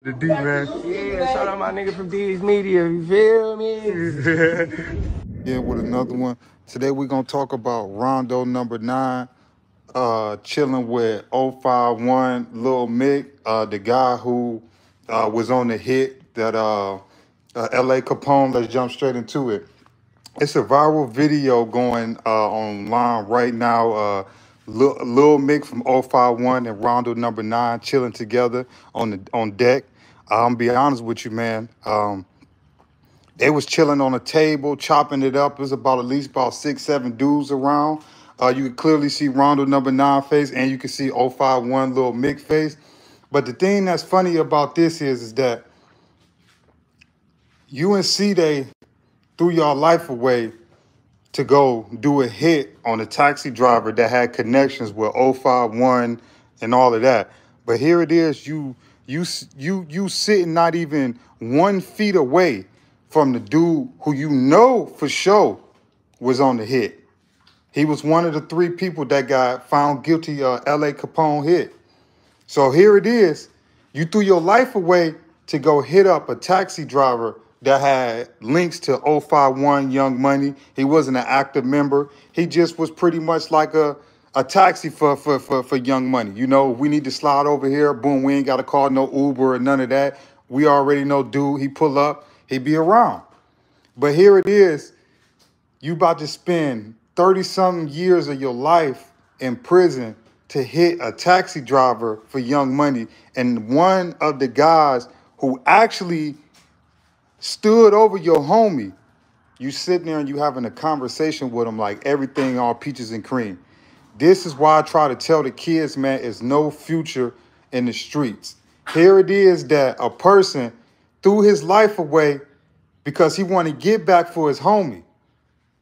The D, man. Yeah, shout out my nigga from D's Media, you feel me? Here with another one. Today we're gonna talk about Rondo number 9, chilling with 051 Lil Mick, the guy who was on the hit that LA Capone. Let's jump straight into it. It's a viral video going online right now. Lil Mick from 051 and Rondo number 9 chilling together on deck. I'm be honest with you, man. They was chilling on a table, chopping it up. There's about at least about 6, 7 dudes around. You can clearly see Rondo number 9 face, and you can see 051 Lil Mick face. But the thing that's funny about this is that you and C-Day threw your life away to go do a hit on a taxi driver that had connections with 051 and all of that. But here it is, you sitting not even 1 feet away from the dude who you know for sure was on the hit. He was one of the 3 people that got found guilty of LA Capone hit. So here it is, you threw your life away to go hit up a taxi driver that had links to 051 Young Money. He wasn't an active member. He just was pretty much like a taxi for Young Money. You know, we need to slide over here. Boom, we ain't got to call no Uber or none of that. We already know dude, he pull up, he be around. But here it is, you about to spend 30-something years of your life in prison to hit a taxi driver for Young Money. And one of the guys who actually stood over your homie, you sitting there and you having a conversation with him like everything all peaches and cream. This is why I try to tell the kids, man, it's no future in the streets. Here it is that a person threw his life away because he wanted to get back for his homie.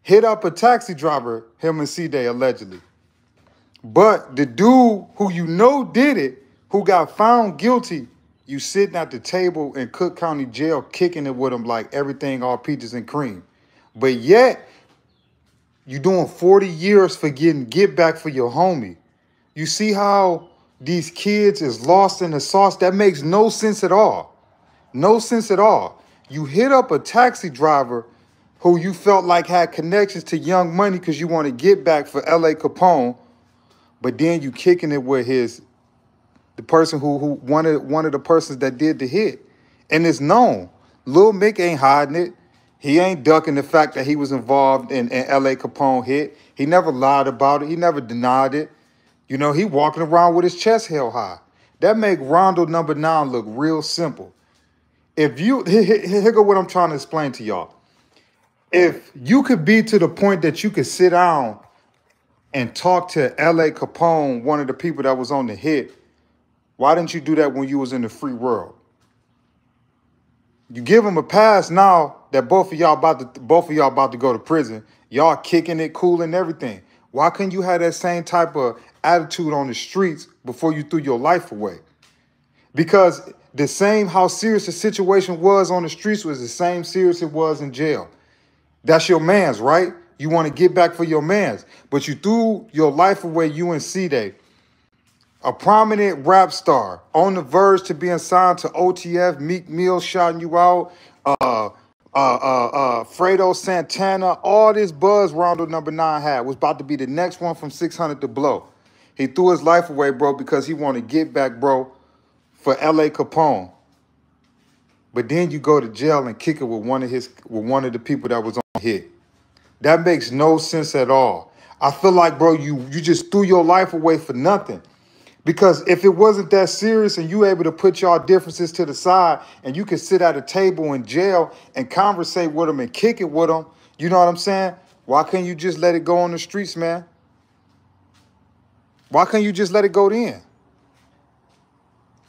Hit up a taxi driver, him and C-Day allegedly. But the dude who you know did it, who got found guilty, you sitting at the table in Cook County Jail kicking it with him like everything all peaches and cream. But yet, you doing 40 years for getting get back for your homie. You see how these kids is lost in the sauce? That makes no sense at all. No sense at all. You hit up a taxi driver who you felt like had connections to Young Money because you want to get back for LA Capone, but then you kicking it with the person who one of the persons that did the hit. And it's known. Lil Mick ain't hiding it. He ain't ducking the fact that he was involved in LA Capone hit. He never lied about it. He never denied it. You know, he walking around with his chest held high. That make Rondo number 9 look real simple. If you, here go what I'm trying to explain to y'all. If you could be to the point that you could sit down and talk to LA Capone, one of the people that was on the hit, why didn't you do that when you was in the free world? You give him a pass now that both of y'all about to go to prison. Y'all kicking it, cool and everything. Why couldn't you have that same type of attitude on the streets before you threw your life away? Because the same how serious the situation was on the streets was the same serious it was in jail. That's your man's, right? You want to get back for your man's, but you threw your life away, you and C-Day. A prominent rap star on the verge to being signed to OTF, Meek Mill shouting you out, Fredo Santana, all this buzz Rondo number 9 had was about to be the next one from 600 to blow. He threw his life away, bro, because he wanted to get back, bro, for LA Capone. But then you go to jail and kick it with one of the people that was on the hit. That makes no sense at all. I feel like, bro, you just threw your life away for nothing. Because if it wasn't that serious and you able to put y'all differences to the side and you can sit at a table in jail and conversate with them and kick it with them, you know what I'm saying? Why can't you just let it go on the streets, man? Why can't you just let it go then?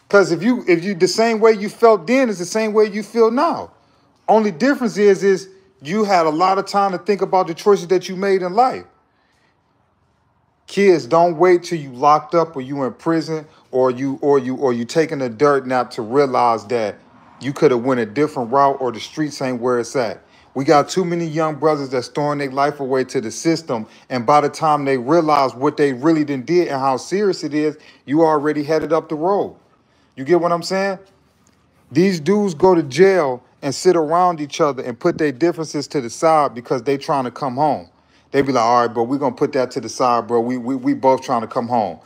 Because if you the same way you felt then is the same way you feel now. Only difference is you had a lot of time to think about the choices that you made in life. Kids, don't wait till you locked up or you in prison or you taking a dirt nap to realize that you could have went a different route or the streets ain't where it's at. We got too many young brothers that's throwing their life away to the system, and by the time they realize what they really done did and how serious it is, you already headed up the road. You get what I'm saying? These dudes go to jail and sit around each other and put their differences to the side because they trying to come home. They be like, all right, bro, we're going to put that to the side, bro. We both trying to come home.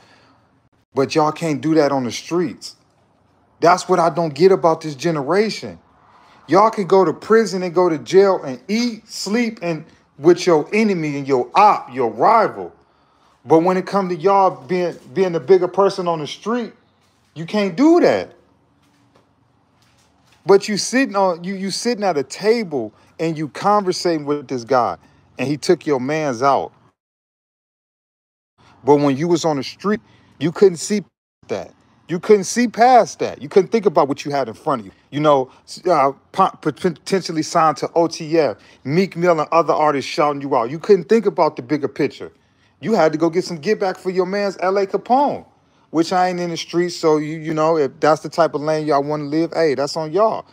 But y'all can't do that on the streets. That's what I don't get about this generation. Y'all can go to prison and go to jail and eat, sleep, and with your enemy and your op, your rival. But when it comes to y'all being the bigger person on the street, you can't do that. But you sitting at a table and you conversating with this guy, and he took your man's out. But when you was on the street, you couldn't see that. You couldn't see past that. You couldn't think about what you had in front of you. You know, potentially signed to OTF, Meek Mill and other artists shouting you out. You couldn't think about the bigger picture. You had to go get some get back for your man's LA Capone, which I ain't in the streets. So, you know, if that's the type of lane y'all want to live, hey, that's on y'all.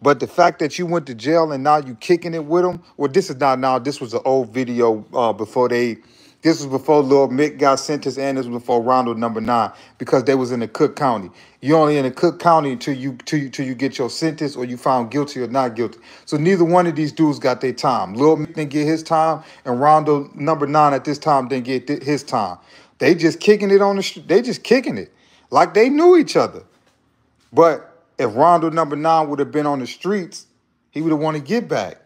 But the fact that you went to jail and now you kicking it with them, well, this is not now. This was an old video before they... This was before Lil Mick got sentenced, and this was before RondoNumbaNine, because they was in the Cook County. You only in the Cook County until you get your sentence or you found guilty or not guilty. So neither one of these dudes got their time. Lil Mick didn't get his time, and RondoNumbaNine at this time didn't get his time. They just kicking it on the street. They just kicking it like they knew each other. But if RondoNumbaNine would have been on the streets, he would have wanted to get back.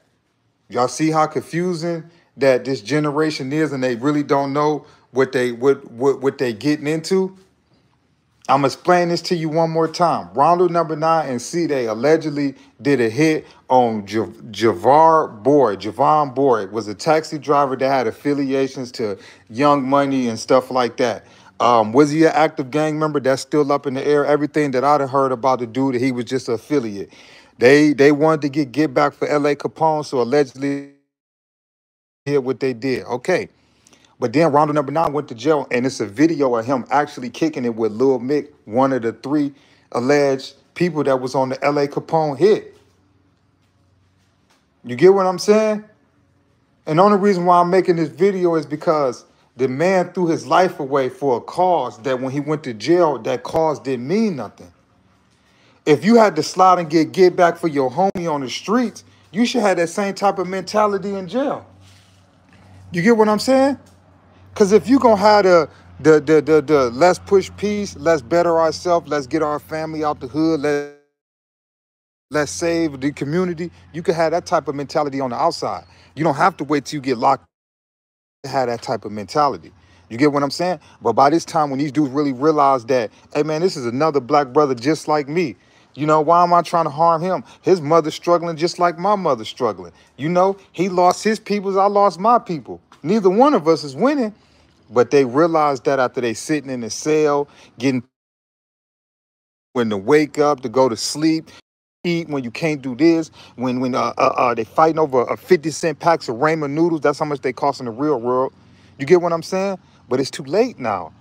Y'all see how confusing that this generation is, and they really don't know what they getting into? I'm gonna explain this to you one more time. RondoNumbaNine and C-Day allegedly did a hit on Javon Boyd was a taxi driver that had affiliations to Young Money and stuff like that. Was he an active gang member? That's still up in the air. Everything that I'd heard about the dude, he was just an affiliate. They wanted to get back for LA Capone, so allegedly did what they did. Okay. But then RondoNumbaNine went to jail, and it's a video of him actually kicking it with Lil Mick, one of the 3 alleged people that was on the LA Capone hit. You get what I'm saying? And the only reason why I'm making this video is because the man threw his life away for a cause that when he went to jail, that cause didn't mean nothing. If you had to slide and get back for your homie on the streets, you should have that same type of mentality in jail. You get what I'm saying? Because if you're going to have the let's push peace, let's better ourselves, let's get our family out the hood, let's save the community, you can have that type of mentality on the outside. You don't have to wait till you get locked to have that type of mentality. You get what I'm saying? But by this time, when these dudes really realize that, hey, man, this is another black brother just like me. You know, why am I trying to harm him? His mother's struggling just like my mother's struggling. You know, he lost his peoples, I lost my people. Neither one of us is winning. But they realized that after they sitting in the cell, getting when to wake up, to go to sleep, eat when you can't do this, when they fighting over a 50-cent packs of ramen noodles. That's how much they cost in the real world. You get what I'm saying? But it's too late now.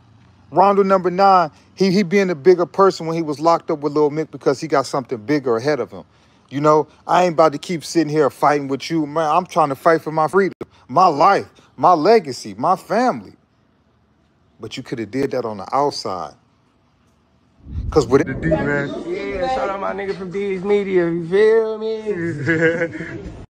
RondoNumbaNine, he being a bigger person when he was locked up with Lil Mick because he got something bigger ahead of him. You know, I ain't about to keep sitting here fighting with you, man. I'm trying to fight for my freedom, my life, my legacy, my family. But you could have did that on the outside. Cause with it, Yeah, shout out my nigga from D's Media, you feel me?